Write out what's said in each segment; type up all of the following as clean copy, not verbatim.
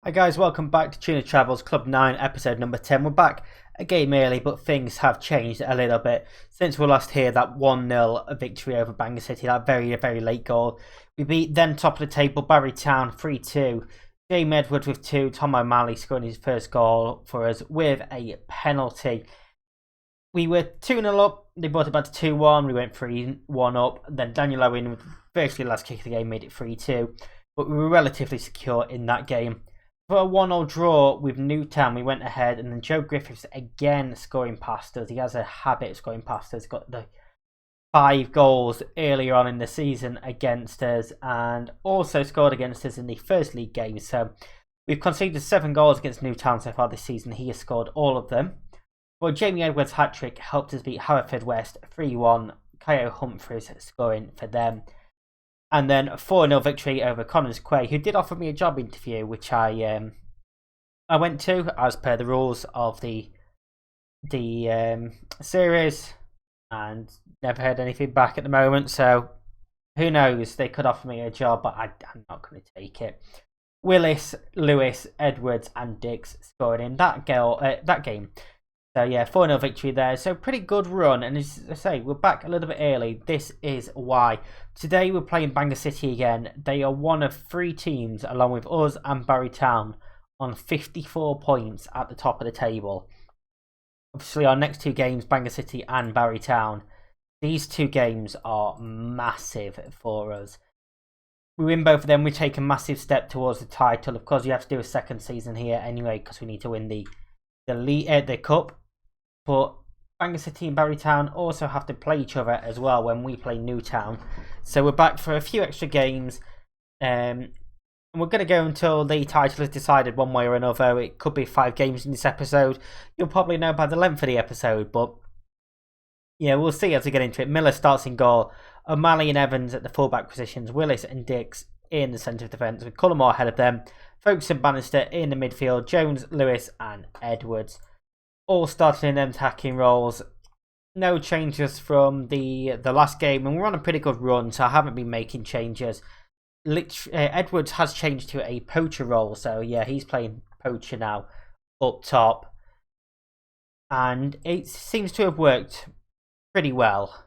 Hi guys, welcome back to Tuna Travels Club 9 episode number 10. We're back a game early, but things have changed a little bit since we last here. That 1-0 victory over Bangor City, that very late goal. We beat them top of the table, Barry Town 3-2. Jamie Edwards with 2, Tom O'Malley scoring his first goal for us with a penalty. We were 2-0 up, they brought it back to 2-1, we went 3-1 up, then Daniel Owen with virtually the last kick of the game made it 3-2, but we were relatively secure in that game. For a 1-0 draw with Newtown, we went ahead, and then Joe Griffiths again scoring past us. He has a habit of scoring past us. Got the 5 goals earlier on in the season against us, and also scored against us in the first league game. So we've conceded 7 goals against Newtown so far this season. He has scored all of them. Well, Jamie Edwards' hat-trick helped us beat Haverfordwest 3-1. Kyo Humphreys scoring for them. And then a 4-0 victory over Connors Quay, who did offer me a job interview, which I went to as per the rules of the series, and never heard anything back at the moment. So who knows? They could offer me a job, but I'm not going to take it. Willis, Lewis, Edwards, and Dix scored in that game. So yeah, 4-0 victory there. So pretty good run. And as I say, we're back a little bit early. This is why. Today we're playing Bangor City again. They are one of 3 teams, along with us and Barry Town, on 54 points at the top of the table. Obviously our next 2 games, Bangor City and Barry Town, these 2 games are massive for us. We win both of them, we take a massive step towards the title. Of course, you have to do a second season here anyway, because we need to win the cup. But Bangor City and Barry Town also have to play each other as well when we play Newtown. So we're back for a few extra games. And we're going to go until the title is decided one way or another. It could be 5 games in this episode. You'll probably know by the length of the episode. But yeah, we'll see as we get into it. Miller starts in goal. O'Malley and Evans at the fullback positions. Willis and Dix in the centre of defence, with Cullimore ahead of them. Folkes and Bannister in the midfield. Jones, Lewis and Edwards all starting in them attacking roles. No changes from the last game, and we're on a pretty good run, so I haven't been making changes. Edwards has changed to a poacher role, so yeah, he's playing poacher now up top, and it seems to have worked pretty well.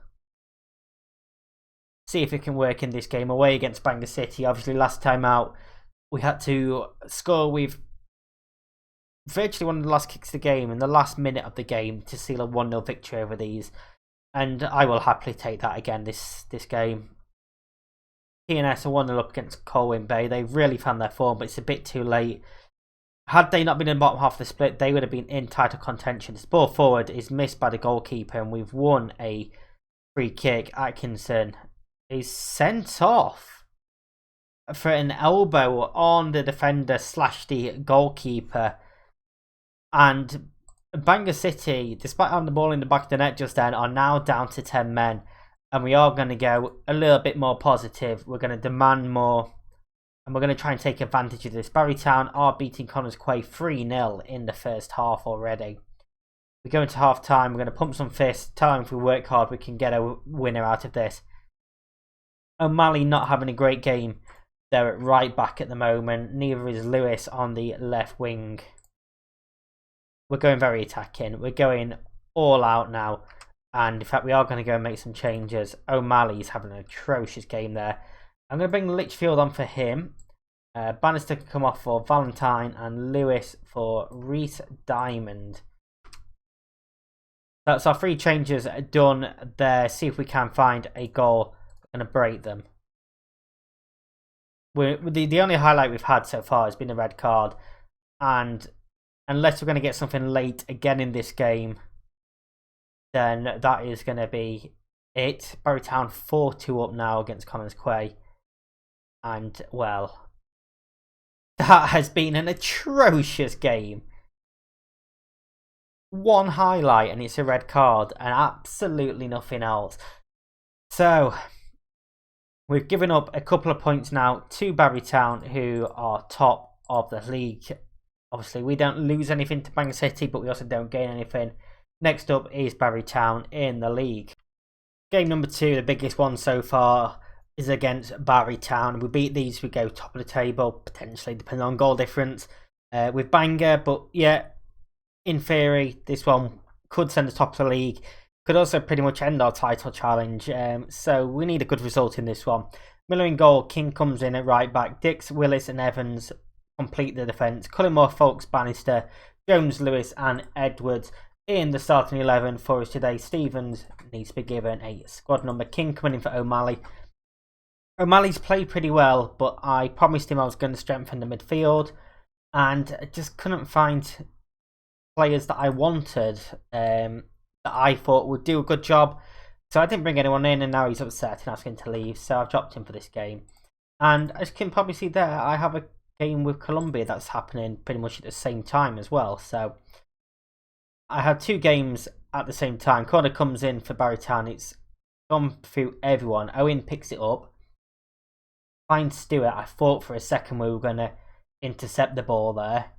See if it can work in this game away against Bangor City. Obviously last time out we had to score with virtually one of the last kicks of the game in the last minute of the game to seal a 1-0 victory over these, and I will happily take that again this game. P&S are 1-0 up against Colwyn Bay. They've really found their form, but it's a bit too late. Had they not been in the bottom half of the split, they would have been in title contention. The ball forward is missed by the goalkeeper, and we've won a free kick. Atkinson is sent off for an elbow on the defender / the goalkeeper. And Bangor City, despite having the ball in the back of the net just then, are now down to 10 men. And we are going to go a little bit more positive. We're going to demand more. And we're going to try and take advantage of this. Barry Town are beating Connors Quay 3-0 in the first half already. We go into half time. We're going to pump some fists. Tell them if we work hard, we can get a winner out of this. O'Malley not having a great game. They're at right back at the moment. Neither is Lewis on the left wing. We're going very attacking. We're going all out now. And in fact, we are going to go and make some changes. O'Malley's having an atrocious game there. I'm going to bring Litchfield on for him. Bannister can come off for Valentine, and Lewis for Reese Diamond. That's our 3 changes done there. See if we can find a goal. We're going to break them. The only highlight we've had so far has been a red card. And unless we're going to get something late again in this game, then that is going to be it. Barry Town 4-2 up now against Connors Quay. And, well, that has been an atrocious game. One highlight and it's a red card, and absolutely nothing else. So we've given up a couple of points now to Barry Town, who are top of the league. Obviously, we don't lose anything to Bangor City, but we also don't gain anything. Next up is Barry Town in the league. Game number 2, the biggest one so far, is against Barry Town. We beat these, we go top of the table, potentially, depending on goal difference. with Bangor, but yeah, in theory, this one could send us top of the league. Could also pretty much end our title challenge. So we need a good result in this one. Miller in goal. King comes in at right back. Dix, Willis, and Evans complete the defence. Cullimore, Folks, Bannister, Jones, Lewis, and Edwards in the starting 11 for us today. Stevens needs to be given a squad number. King coming in for O'Malley. O'Malley's played pretty well, but I promised him I was going to strengthen the midfield, and I just couldn't find players that I wanted that I thought would do a good job. So I didn't bring anyone in, and now he's upset and asking to leave. So I've dropped him for this game. And as you can probably see there, I have a game with Colombia that's happening pretty much at the same time as well. So I had 2 games at the same time. Corner comes in for Barrytown. It's gone through everyone. Owen picks it up. Finds Stewart. I thought for a second we were going to intercept the ball there.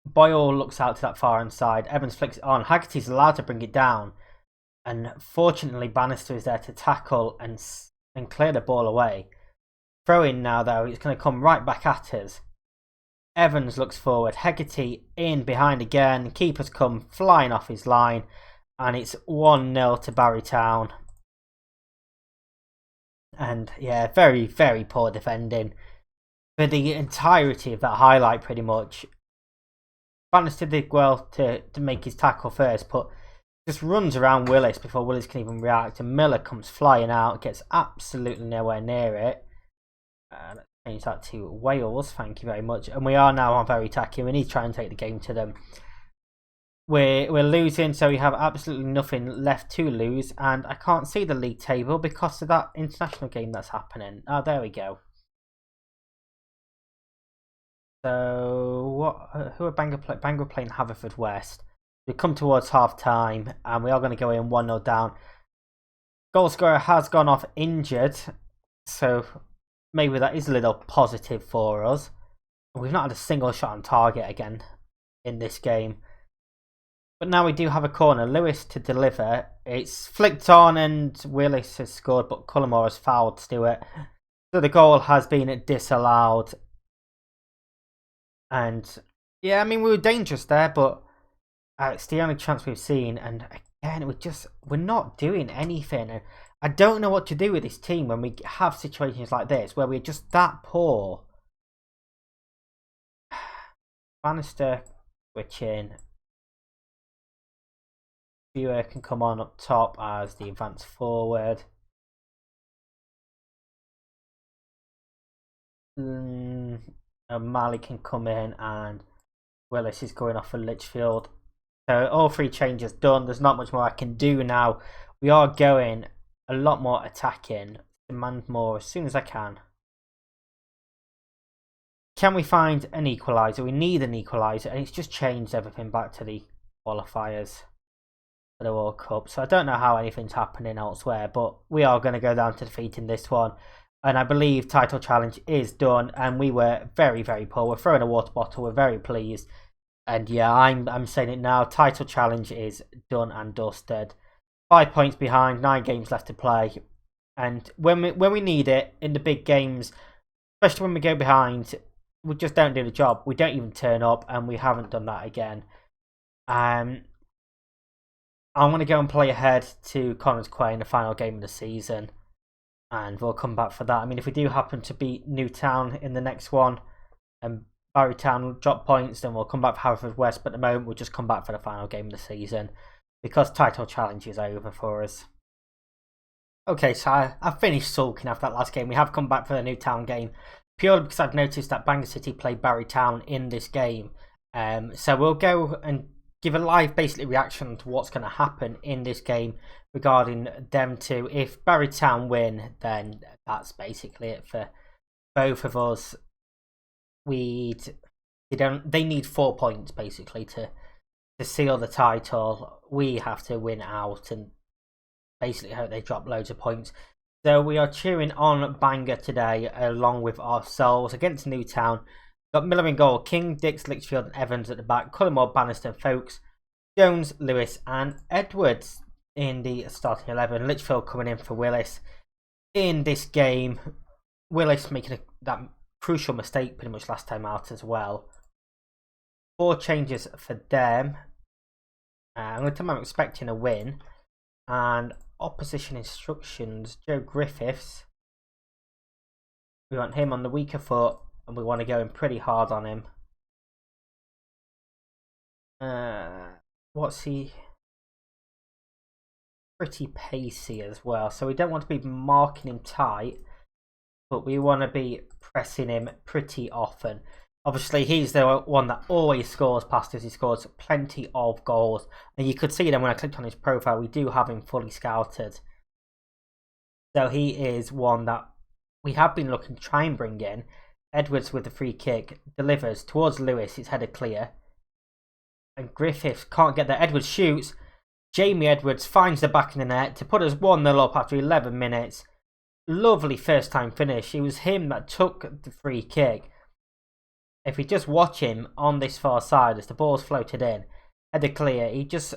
Boyle looks out to that far hand side. Evans flicks it on. Haggerty's allowed to bring it down. And fortunately, Bannister is there to tackle and clear the ball away. Throw in now, though. It's going to come right back at us. Evans looks forward. Haggerty in behind again. Keeper's come flying off his line. And it's 1-0 to Barrytown. And yeah, very, very poor defending for the entirety of that highlight, pretty much. Bannister did well to make his tackle first, but just runs around Willis before Willis can even react. And Miller comes flying out, gets absolutely nowhere near it. Let's change that to Wales, thank you very much. And we are now on very attacking. We need to try and take the game to them. We're losing, so we have absolutely nothing left to lose, and I can't see the league table because of that international game that's happening. Oh, there we go. So who are Bangor playing? Bangor playing Haverfordwest. We come towards half time, and we are going to go in 1-0 down. Goal scorer has gone off injured, so maybe that is a little positive for us. We've not had a single shot on target again in this game. But now we do have a corner. Lewis to deliver. It's flicked on and Willis has scored, but Cullimore has fouled Stewart. So the goal has been disallowed. And yeah, I mean, we were dangerous there, but it's the only chance we've seen. And again, we're not doing anything. I don't know what to do with this team when we have situations like this, where we're just that poor. Bannister switching. Viewer can come on up top as the advance forward. O'Malley can come in, and Willis is going off for Litchfield. So all 3 changes done. There's not much more I can do now. We are going a lot more attacking. Demand more as soon as I can. Can we find an equaliser? We need an equaliser, and it's just changed everything back to the qualifiers for the World Cup. So I don't know how anything's happening elsewhere, but we are going to go down to defeat in this one. And I believe title challenge is done, and we were very, very poor. We're throwing a water bottle. We're very pleased. And yeah, I'm saying it now. Title challenge is done and dusted. 5 points behind, 9 games left to play. And when we need it in the big games, especially when we go behind, we just don't do the job. We don't even turn up, and we haven't done that again. I want to go and play ahead to Connah's Quay in the final game of the season, and we'll come back for that. I mean, if we do happen to beat Newtown in the next one and Barrytown will drop points, then we'll come back for Haverfordwest, but at the moment we'll just come back for the final game of the season because title challenge is over for us. Okay, so I finished sulking after that last game. We have come back for the Newtown game purely because I've noticed that Bangor City played Barrytown in this game. So we'll go and give a live basically reaction to what's going to happen in this game regarding them two. If Barrytown win, then that's basically it for both of us. They need 4 points basically to seal the title. We have to win out and basically hope they drop loads of points. So we are cheering on Bangor today along with ourselves against Newtown. Got Miller in goal, King, Dix, Litchfield and Evans at the back, Cullimore, Bannister, Folks, Jones, Lewis and Edwards in the starting 11. Litchfield coming in for Willis. In this game, Willis making that crucial mistake pretty much last time out as well. 4 changes for them. I'm going to tell them I'm expecting a win. And opposition instructions, Joe Griffiths. We want him on the weaker foot, and we want to go in pretty hard on him. What's he? Pretty pacey as well, so we don't want to be marking him tight, but we want to be pressing him pretty often. Obviously, he's the one that always scores past us. He scores plenty of goals, and you could see them when I clicked on his profile. We do have him fully scouted, so he is one that we have been looking to try and bring in. Edwards with the free kick delivers towards Lewis. It's headed clear, and Griffiths can't get there. Edwards shoots. Jamie Edwards finds the back of the net to put us 1-0 up after 11 minutes. Lovely first time finish. It was him that took the free kick. If we just watch him on this far side as the ball's floated in, headed clear, he just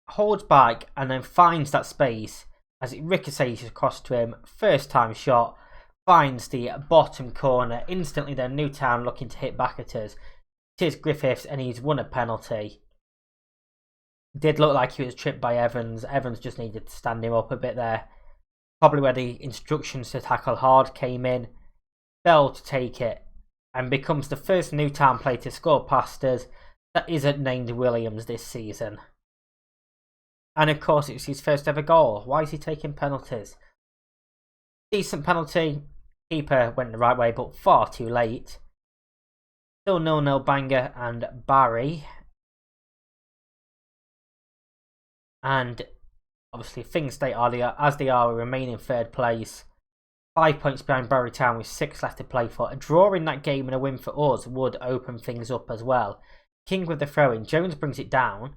holds back and then finds that space as it ricochets across to him. First time shot, finds the bottom corner. Instantly then Newtown looking to hit back at us. It is Griffiths and he's won a penalty. Did look like he was tripped by Evans. Evans just needed to stand him up a bit there. Probably where the instructions to tackle hard came in. Bell to take it and becomes the first Newtown player to score past us that isn't named Williams this season. And of course it's his first ever goal. Why is he taking penalties? Decent penalty. Keeper went the right way but far too late. Still 0-0 Bangor and Barry. And obviously things stay as they are, we remain in third place. 5 points behind Barry Town with 6 left to play for. A draw in that game and a win for us would open things up as well. King with the throw in. Jones brings it down.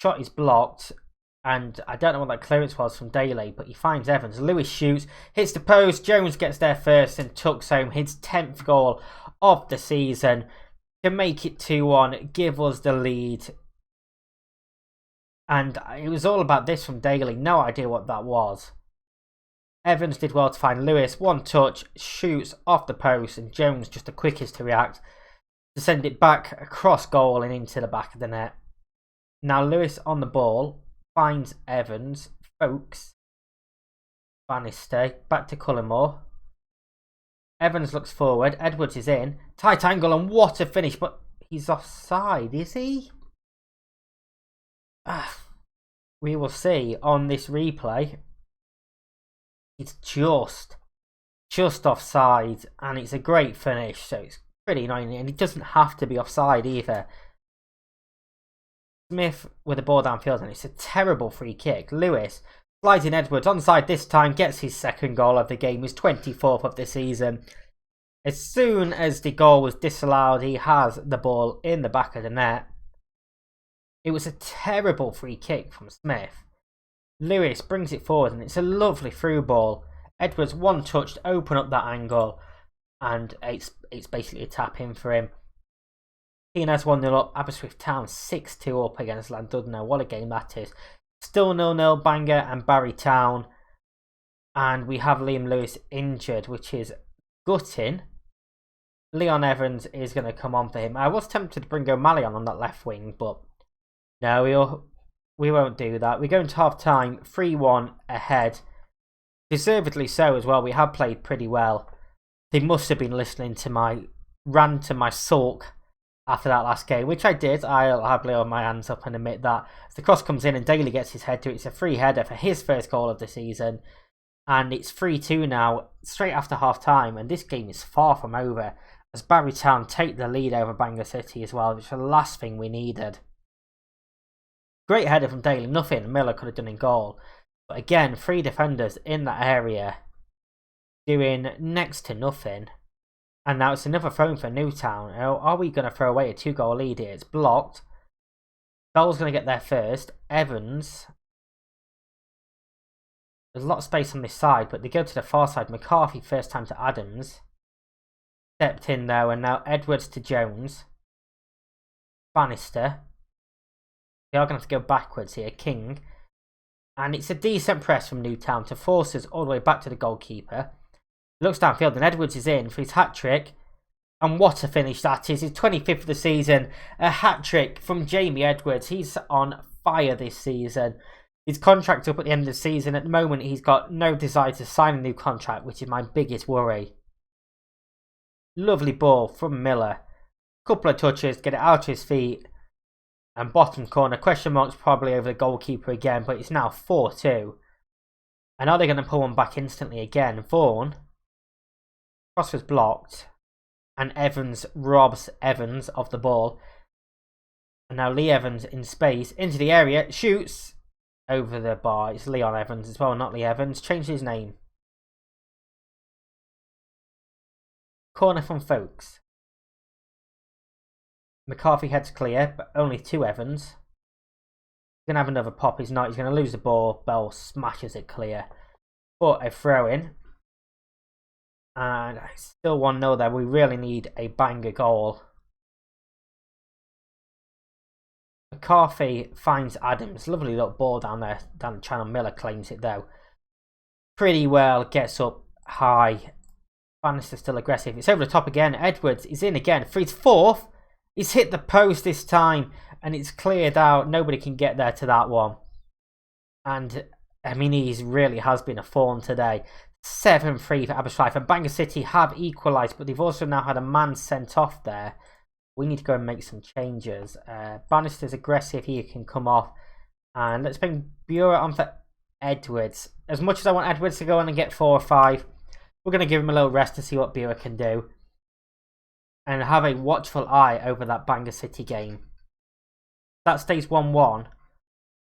Shot is blocked. And I don't know what that clearance was from Daly, but he finds Evans. Lewis shoots, hits the post. Jones gets there first and tucks home his 10th goal of the season to make it 2-1, give us the lead. And it was all about this from Daly. No idea what that was. Evans did well to find Lewis. One touch, shoots off the post, and Jones just the quickest to react to send it back across goal and into the back of the net. Now Lewis on the ball finds Evans. Folks. Bannister. Back to Cullimore. Evans looks forward. Edwards is in. Tight angle and what a finish. But he's offside, is he? We will see on this replay. It's just offside, and it's a great finish, so it's pretty annoying, and it doesn't have to be offside either. Smith with the ball downfield, and it's a terrible free kick. Lewis slides in Edwards onside this time, gets his second goal of the game, his 24th of the season. As soon as the goal was disallowed, he has the ball in the back of the net. It was a terrible free kick from Smith. Lewis brings it forward and it's a lovely through ball. Edwards one touch to open up that angle and it's basically a tap in for him. Keenan's 1-0 up. Aberystwyth Town 6-2 up against Llandudno. What a game that is. Still 0-0 Bangor and Barry Town. And we have Liam Lewis injured, which is gutting. Leon Evans is going to come on for him. I was tempted to bring O'Malley on that left wing, but no, we won't do that. We're going to half time, 3-1 ahead. Deservedly so as well. We have played pretty well. They must have been listening to my rant and my sulk after that last game, which I did. I'll happily hold my hands up and admit that. As the cross comes in and Daly gets his head to it, it's a free header for his first goal of the season. And it's 3-2 now, straight after half time. And this game is far from over, as Barry Town take the lead over Bangor City as well, which is the last thing we needed. Great header from Daly, nothing Miller could have done in goal. But again, 3 defenders in that area doing next to nothing. And now it's another throw for Newtown. Are we going to throw away a 2-goal lead here? It's blocked. Bell's going to get there first. Evans. There's a lot of space on this side, but they go to the far side. McCarthy first time to Adams. Stepped in there, and now Edwards to Jones. Bannister. They are going to have to go backwards here. King. And it's a decent press from Newtown to force us all the way back to the goalkeeper. Looks downfield and Edwards is in for his hat-trick. And what a finish that is. His 25th of the season. A hat-trick from Jamie Edwards. He's on fire this season. His contract's up at the end of the season. At the moment, he's got no desire to sign a new contract, which is my biggest worry. Lovely ball from Miller. Couple of touches, get it out of his feet. And bottom corner, question marks probably over the goalkeeper again, but it's now 4-2. And are they going to pull one back instantly again? Vaughan. Cross was blocked. And Evans robs Evans of the ball. And now Lee Evans in space, into the area, shoots over the bar. It's Leon Evans as well, not Lee Evans. Changed his name. Corner from Folkes. McCarthy heads clear, but only 2 Evans. He's going to have another pop. He's not. He's going to lose the ball. Bell smashes it clear. But a throw in. And still 1-0 there. We really need a banger goal. McCarthy finds Adams. Lovely little ball down there. Down the channel. Miller claims it though. Pretty well. Gets up high. Bannister still aggressive. It's over the top again. Edwards is in again. For his 4th. He's hit the post this time. And it's cleared out. Nobody can get there to that one. And I mean, he really has been a thorn today. 7-3 for Aberystwyth. And Bangor City have equalised. But they've also now had a man sent off there. We need to go and make some changes. Bannister's aggressive. He can come off. And let's bring Bura on for Edwards. As much as I want Edwards to go on and get 4 or 5, we're going to give him a little rest to see what Bura can do. And have a watchful eye over that Bangor City game. That stays 1-1.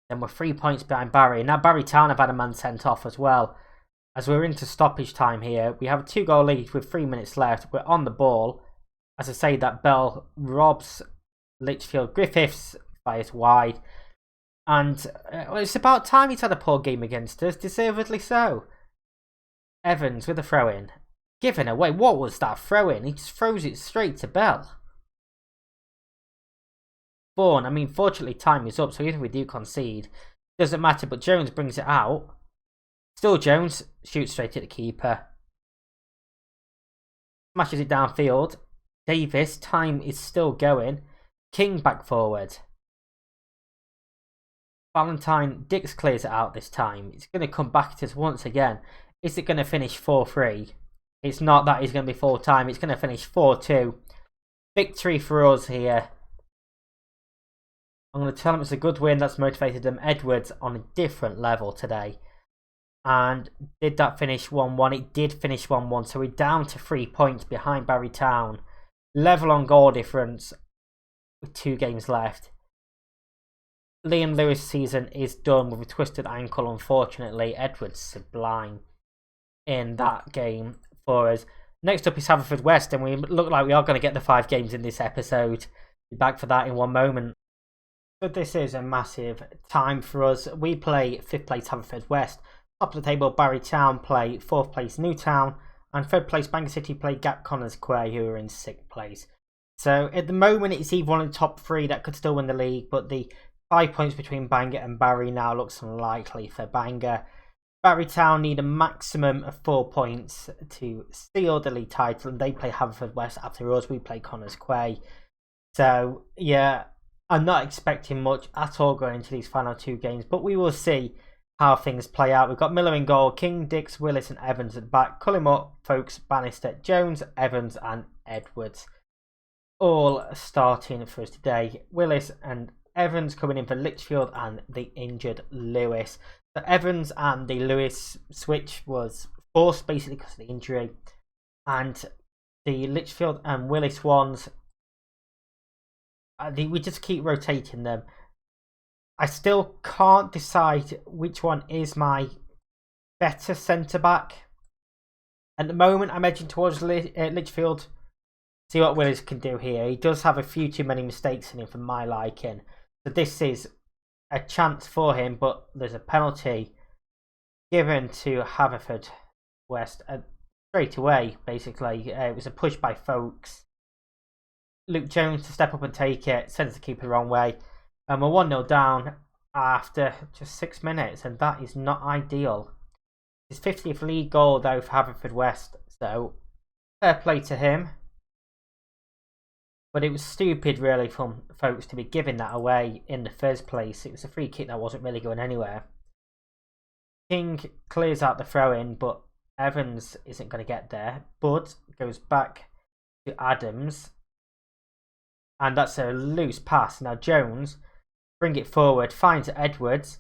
Then we're 3 points behind Barry. Now Barry Town have had a man sent off as well. As we're into stoppage time here. We have a 2-goal lead with 3 minutes left. We're on the ball. As I say, that Bell robs Litchfield. Griffiths fires wide. And it's about time he's had a poor game against us. Deservedly so. Evans with a throw-in. Given away. What was that throw-in? He just throws it straight to Bell. Vaughan. I mean, fortunately time is up. So even if we do concede, doesn't matter. But Jones brings it out. Still Jones. Shoots straight at the keeper. Smashes it downfield. Davis, time is still going. King back forward. Valentine, Dix clears it out this time. It's going to come back at us once again. Is it going to finish 4-3? It's not that he's going to be full time. It's going to finish 4-2. Victory for us here. I'm going to tell them it's a good win that's motivated them. Edwards on a different level today. And did that finish 1-1? It did finish 1-1. So we're down to 3 points behind Barry Town. Level on goal difference with 2 games left. Liam Lewis' season is done with a twisted ankle, unfortunately. Edwards sublime in that game for us. Next up is Haverfordwest, and we look like we are going to get the 5 games in this episode. Be back for that in one moment. So this is a massive time for us. We play 5th place Haverfordwest. Top of the table, Barry Town play 4th place Newtown. And 3rd place, Bangor City play Gap Connors Quay, who are in 6th place. So at the moment, it's either one of the top 3 that could still win the league. But the 5 points between Bangor and Barry now looks unlikely for Bangor. Barry Town need a maximum of 4 points to seal the league title. And they play Haverfordwest after us. We play Connors Quay. So, yeah, I'm not expecting much at all going into these final 2 games. But we will see how things play out. We've got Miller in goal, King, Dix, Willis and Evans at the back. Cullimore, Folkes, Bannister, Jones, Evans and Edwards. All starting for us today. Willis and Evans coming in for Litchfield and the injured Lewis. So Evans and the Lewis switch was forced basically because of the injury. And the Litchfield and Willis ones, we just keep rotating them. I still can't decide which one is my better centre-back. At the moment, I'm edging towards Litchfield. See what Willis can do here. He does have a few too many mistakes in him for my liking. So this is a chance for him, but there's a penalty given to Haverfordwest straight away, basically. It was a push by Folkes. Luke Jones to step up and take it, sends the keeper the wrong way. And we're 1-0 down after just 6 minutes, and that is not ideal. His 50th league goal, though, for Haverfordwest, so fair play to him. But it was stupid, really, from folks to be giving that away in the first place. It was a free kick that wasn't really going anywhere. King clears out the throw-in, but Evans isn't going to get there. Bud goes back to Adams. And that's a loose pass. Now Jones, bring it forward, finds Edwards.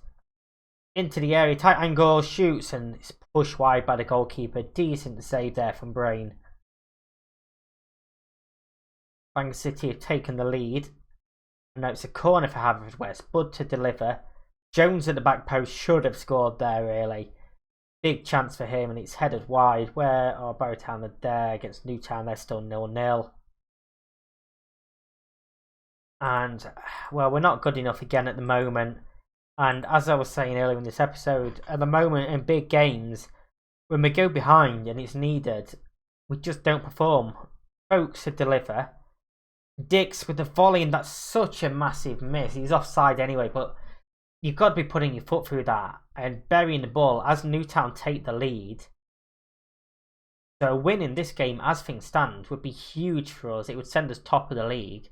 Into the area, tight angle, shoots, and it's pushed wide by the goalkeeper. Decent save there from Brain. Bangor City have taken the lead. And now it's a corner for Haverfordwest. Bud to deliver. Jones at the back post should have scored there, really. Big chance for him, and it's headed wide. Where are Barrytown? Are there against Newtown? They're still 0-0. And, well, we're not good enough again at the moment. And as I was saying earlier in this episode, at the moment in big games, when we go behind and it's needed, we just don't perform. Folks to deliver. Dix with the volley, and that's such a massive miss. He's offside anyway, but you've got to be putting your foot through that and burying the ball as Newtown take the lead. So winning this game as things stand would be huge for us. It would send us top of the league.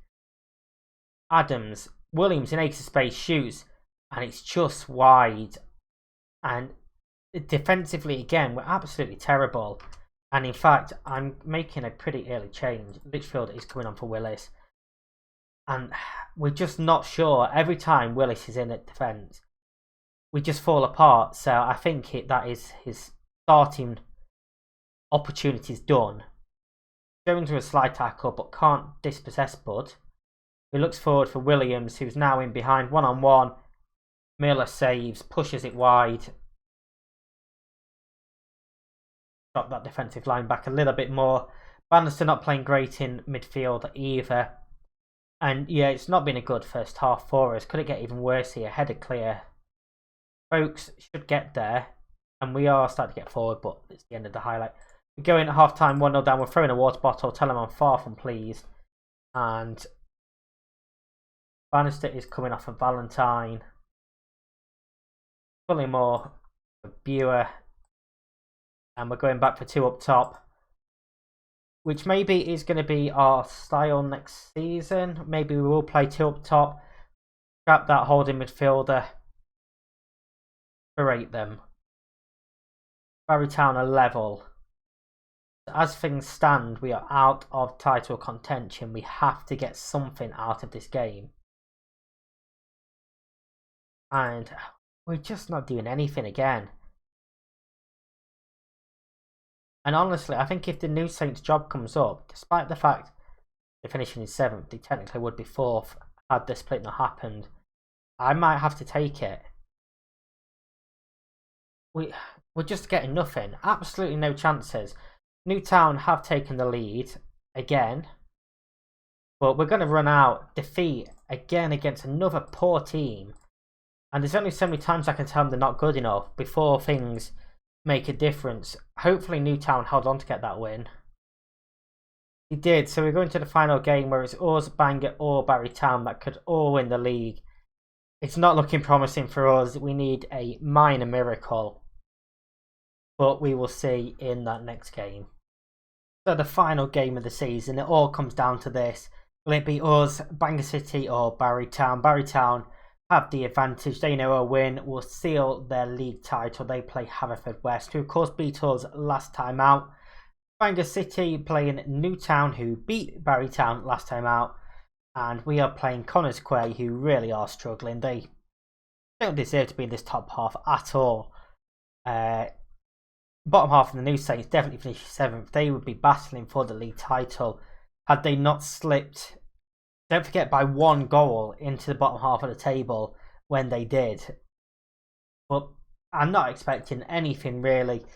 Adams, Williams in acre space shoots, and it's just wide. And defensively again, we're absolutely terrible. And in fact, I'm making a pretty early change. Litchfield is coming on for Willis. And we're just not sure. Every time Willis is in at defence, we just fall apart. So I think that is his starting opportunities done. Jones with a slide tackle, but can't dispossess Bud. He looks forward for Williams, who's now in behind, one-on-one. Miller saves, pushes it wide. Drop that defensive line back a little bit more. Bannister not playing great in midfield either. And yeah, it's not been a good first half for us. Could it get even worse here? Header clear. Folks should get there. And we are starting to get forward, but it's the end of the highlight. We go in at half time, 1-0 down. We're throwing a water bottle. Tell them I'm far from pleased. And Bannister is coming off of Valentine. Cullimore, Buer. And we're going back for two up top, which maybe is going to be our style next season. Maybe we will play two up top, trap that holding midfielder, berate them. Barrytown are level. As things stand, we are out of title contention. We have to get something out of this game. And we're just not doing anything again. And honestly, I think if the New Saints job comes up, despite the fact they're finishing in 7th, they technically would be 4th had the split not happened, I might have to take it. We're just getting nothing. Absolutely no chances. Newtown have taken the lead again. But we're going to run out. Defeat again against another poor team. And there's only so many times I can tell them they're not good enough before things make a difference. Hopefully Newtown held on to get that win. He did. So we're going to the final game where it's us, Bangor or Barrytown that could all win the league. It's not looking promising for us. We need a minor miracle. But we will see in that next game. So the final game of the season, it all comes down to this. Will it be us, Bangor City or Barrytown? Barrytown have the advantage. They know a win will seal their league title. They play Haverfordwest, who of course beat us last time out. Bangor City playing Newtown, who beat Barrytown last time out. And we are playing Connors Quay, who really are struggling. They don't deserve to be in this top half at all. Bottom half of the New Saints definitely finished 7th. They would be battling for the league title had they not slipped, don't forget, by 1 goal into the bottom half of the table when they did. But I'm not expecting anything really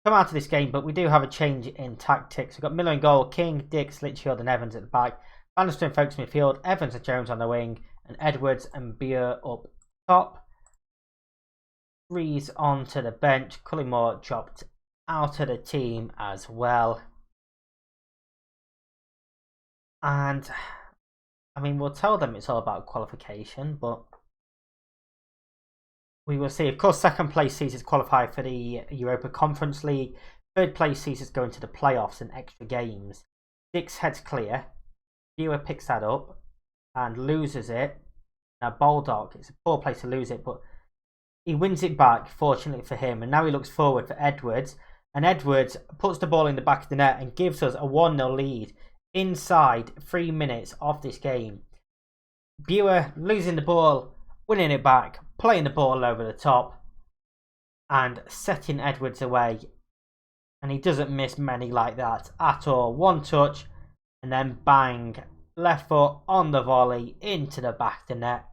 come out of this game, but we do have a change in tactics. We've got Miller in goal, King, Dix, Litchfield and Evans at the back. Bannister and Folks midfield, Evans and Jones on the wing, and Edwards and Buer up top. Rees onto the bench. Cullimore dropped out of the team as well. And I mean, we'll tell them it's all about qualification, but we will see. Of course, second place sees us qualify for the Europa Conference League. Third place sees us go into the playoffs and extra games. Dix heads clear. Viewer picks that up and loses it. Now Baldock, it's a poor place to lose it, but he wins it back, fortunately for him. And now he looks forward for Edwards. And Edwards puts the ball in the back of the net and gives us a 1-0 lead inside 3 minutes of this game. Viewer losing the ball, winning it back, playing the ball over the top, and setting Edwards away. And he doesn't miss many like that at all. One touch, and then bang, left foot on the volley into the back of the net.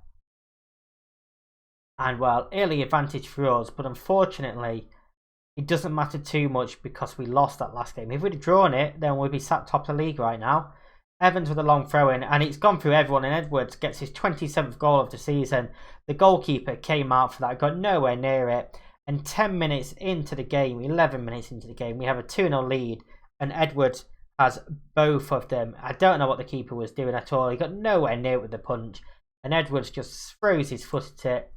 And well, early advantage for us, but unfortunately, it doesn't matter too much because we lost that last game. If we'd have drawn it, then we'd be sat top of the league right now. Evans with a long throw in, and it's gone through everyone, and Edwards gets his 27th goal of the season. The goalkeeper came out for that, got nowhere near it. And 10 minutes into the game, 11 minutes into the game, we have a 2-0 lead, and Edwards has both of them. I don't know what the keeper was doing at all. He got nowhere near it with the punch, and Edwards just throws his foot at it,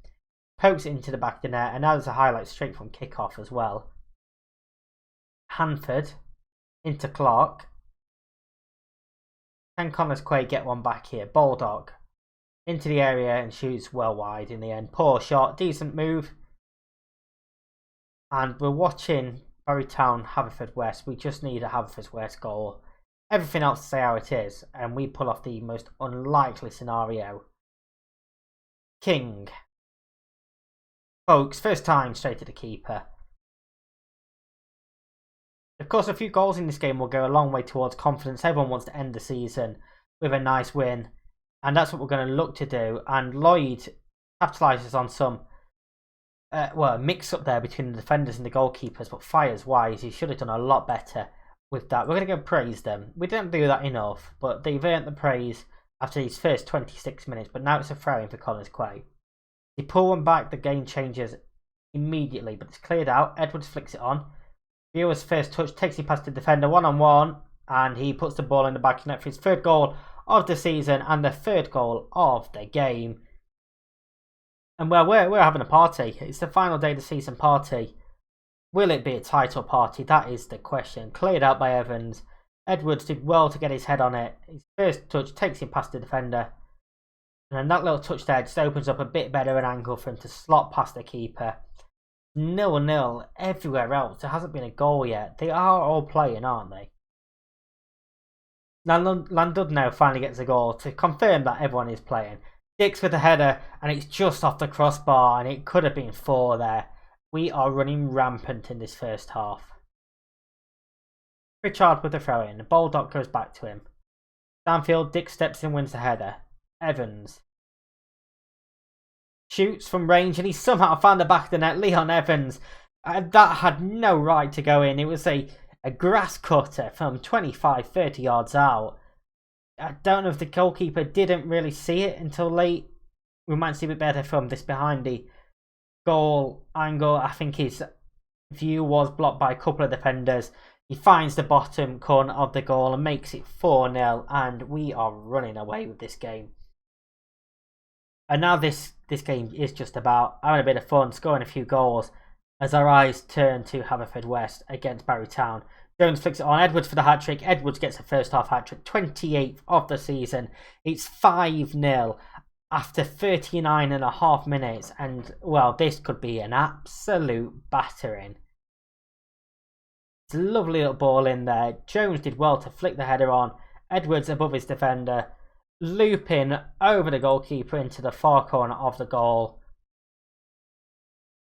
pokes it into the back of the net, and now there's a highlight straight from kickoff as well. Hanford into Clark. Can Connors Quaid get one back here? Baldock into the area and shoots well wide in the end. Poor shot, decent move. And we're watching Bury Town, Haverfordwest. We just need a Haverfordwest goal. Everything else to say how it is, and we pull off the most unlikely scenario. King. Folks, first time straight to the keeper. Of course, a few goals in this game will go a long way towards confidence. Everyone wants to end the season with a nice win, and that's what we're going to look to do. And Lloyd capitalises on some mix up there between the defenders and the goalkeepers, but fires wise, he should have done a lot better with that. We're going to go praise them. We didn't do that enough, but they've earned the praise after these first 26 minutes. But now it's a throw in for Connors Quay. They pull one back, the game changes immediately, but it's cleared out. Edwards flicks it on. Viewer's first touch takes him past the defender 1-on-1, and he puts the ball in the back of the net for his third goal of the season and the third goal of the game. And well, we're having a party. It's the final day of the season party. Will it be a title party? That is the question. Cleared out by Evans. Edwards did well to get his head on it. His first touch takes him past the defender. And then that little touch there just opens up a bit better an angle for him to slot past the keeper. 0-0 everywhere else. There hasn't been a goal yet. They are all playing, aren't they? Landudno finally gets a goal to confirm that everyone is playing. Dix with a header, and it's just off the crossbar, and it could have been 4 there. We are running rampant in this first half. Pritchard with the throw in. Baldock goes back to him. Stanfield, Dix steps in and wins the header. Evans shoots from range, and he somehow found the back of the net. Leon Evans. That had no right to go in. It was a grass cutter from 25-30 yards out. I don't know if the goalkeeper didn't really see it until late. We might see a bit better from this behind the goal angle. I think his view was blocked by a couple of defenders. He finds the bottom corner of the goal and makes it 4-0, and we are running away with this game. And now this game is just about having a bit of fun, scoring a few goals, as our eyes turn to Haverfordwest against Bury Town. Jones flicks it on. Edwards for the hat-trick. Edwards gets a first-half hat-trick. 28th of the season. It's 5-0 after 39.5 minutes. And, well, this could be an absolute battering. It's a lovely little ball in there. Jones did well to flick the header on. Edwards above his defender. Looping over the goalkeeper into the far corner of the goal.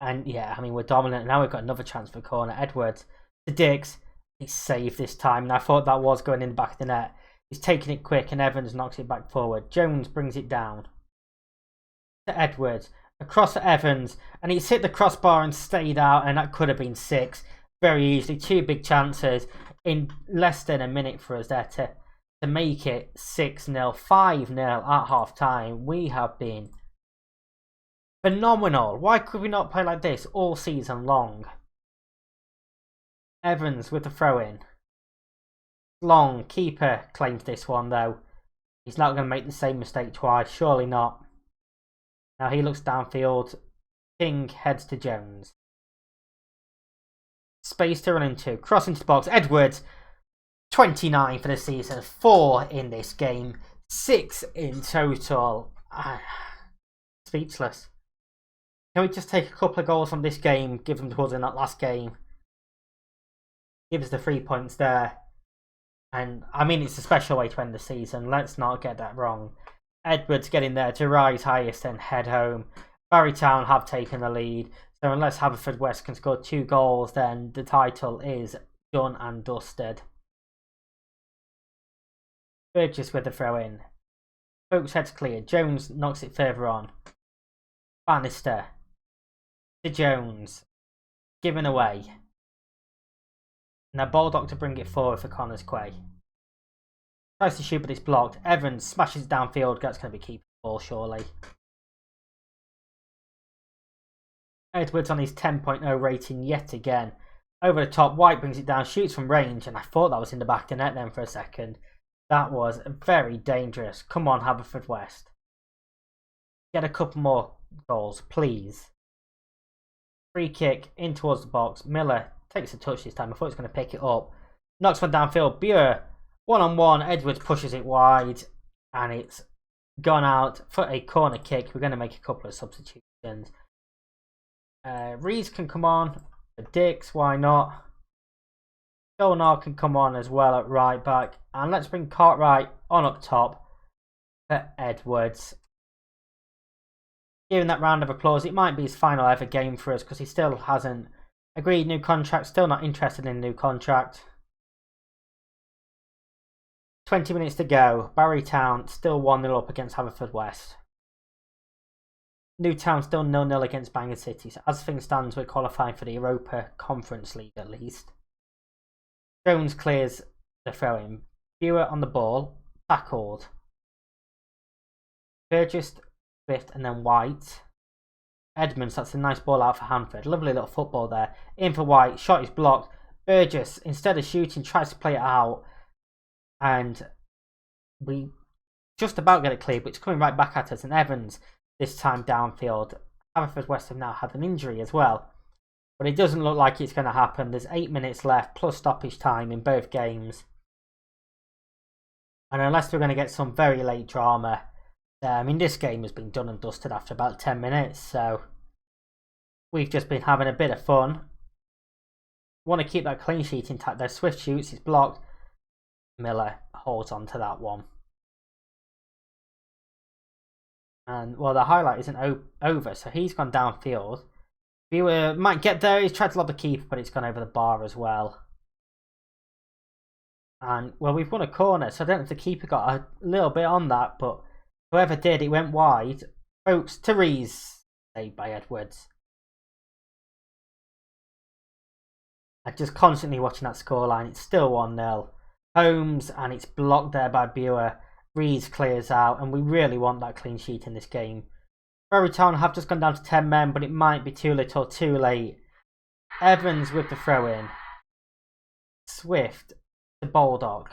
And, yeah, I mean, we're dominant. Now we've got another chance for corner. Edwards to Dix. He's saved this time, and I thought that was going in the back of the net. He's taking it quick, and Evans knocks it back forward. Jones brings it down to Edwards. Across to Evans, and he's hit the crossbar and stayed out, and that could have been 6 very easily. 2 big chances in less than a minute for us there to make it 6-0, 5-0 at half time. We have been phenomenal. Why could we not play like this all season long? Evans with the throw in. Long keeper claims this one though. He's not going to make the same mistake twice. Surely not. Now he looks downfield. King heads to Jones. Space to run into. Cross into the box. Edwards. 29 for the season. 4 in this game. 6 in total. Speechless. Can we just take a couple of goals from this game, give them towards in that last game? Give us the 3 points there. And I mean, it's a special way to end the season. Let's not get that wrong. Edwards getting there to rise highest and head home. Barrytown have taken the lead. So unless Haverfordwest can score 2 goals, then the title is done and dusted. Burgess with the throw in. Folks' head's clear. Jones knocks it further on. Bannister to Jones. Given away. Now Baldock to bring it forward for Connors Quay. Tries to shoot but it's blocked. Evans smashes it downfield. That's going to be keeping the ball surely. Edwards on his 10.0 rating yet again. Over the top, White brings it down, shoots from range, and I thought that was in the back of the net then for a second. That was very dangerous. Come on, Haverfordwest. Get a couple more goals, please. Free kick in towards the box. Miller takes a touch this time. I thought he was going to pick it up. Knocks one downfield. Buer, 1-on-1. Edwards pushes it wide, and it's gone out for a corner kick. We're going to make a couple of substitutions. Rees can come on. Dix, why not? Dolnar can come on as well at right back. And let's bring Cartwright on up top for Edwards. Giving that round of applause. It might be his final ever game for us because he still hasn't agreed new contract. Still not interested in a new contract. 20 minutes to go. Barrytown still 1-0 up against Haverfordwest. Newtown still 0-0 against Bangor City. So as things stand, we're qualifying for the Europa Conference League at least. Jones clears the throw-in. Buer on the ball. Tackled. Burgess, Swift and then White. Edmonds, that's a nice ball out for Hanford. Lovely little football there. In for White. Shot is blocked. Burgess, instead of shooting, tries to play it out. And we just about get it cleared, but it's coming right back at us. And Evans, this time downfield. Haverfordwest have now had an injury as well. But it doesn't look like it's going to happen. There's 8 minutes left, plus stoppage time in both games. And unless we're going to get some very late drama, I mean, this game has been done and dusted after about 10 minutes. So we've just been having a bit of fun. Want to keep that clean sheet intact. Their Swift shoots, it's blocked. Miller holds on to that one. And, well, the highlight isn't over, so he's gone downfield. Buer might get there. He's tried to lob the keeper, but it's gone over the bar as well. And, well, we've won a corner, so I don't know if the keeper got a little bit on that, but whoever did, it went wide. Folks, to Rees, saved by Edwards. I'm just constantly watching that scoreline. It's still 1-0. Holmes, and it's blocked there by Buer. Rees clears out, and we really want that clean sheet in this game. Barrytown have just gone down to 10 men, but it might be too little, too late. Evans with the throw-in. Swift to Baldock.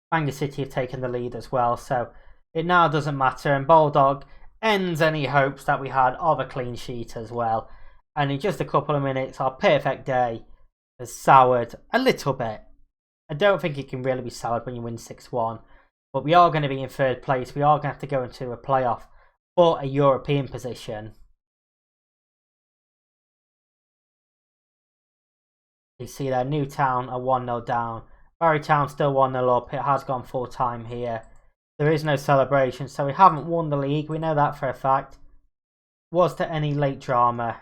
Bangor City have taken the lead as well, so it now doesn't matter. And Baldock ends any hopes that we had of a clean sheet as well. And in just a couple of minutes, our perfect day has soured a little bit. I don't think it can really be soured when you win 6-1. But we are going to be in third place. We are going to have to go into a playoff for a European position. You see there, Newtown are 1-0 down. Barrytown still 1-0 up. It has gone full time here. There is no celebration, so we haven't won the league. We know that for a fact. Was there any late drama?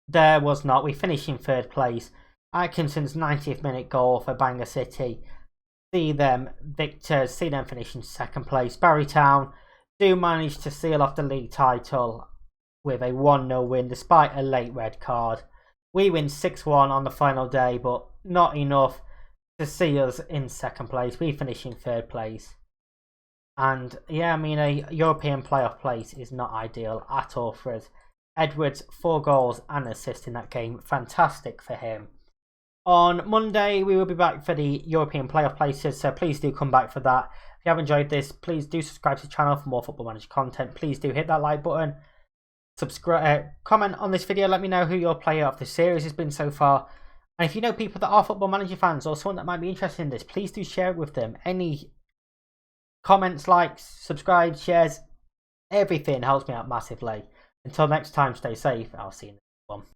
There was not. We finished in third place. Atkinson's 90th minute goal for Bangor City. See them victors, see them finish in second place. Barrytown do manage to seal off the league title with a 1-0 win despite a late red card. We win 6-1 on the final day, but not enough to see us in second place. We finish in third place. And yeah, I mean, a European playoff place is not ideal at all for us. Edwards, 4 goals and assist in that game. Fantastic for him. On Monday, we will be back for the European playoff places, so please do come back for that. If you have enjoyed this, please do subscribe to the channel for more Football Manager content. Please do hit that like button. Subscribe, comment on this video. Let me know who your player of the series has been so far. And if you know people that are Football Manager fans or someone that might be interested in this, please do share it with them. Any comments, likes, subscribes, shares, everything helps me out massively. Until next time, stay safe. I'll see you in the next one.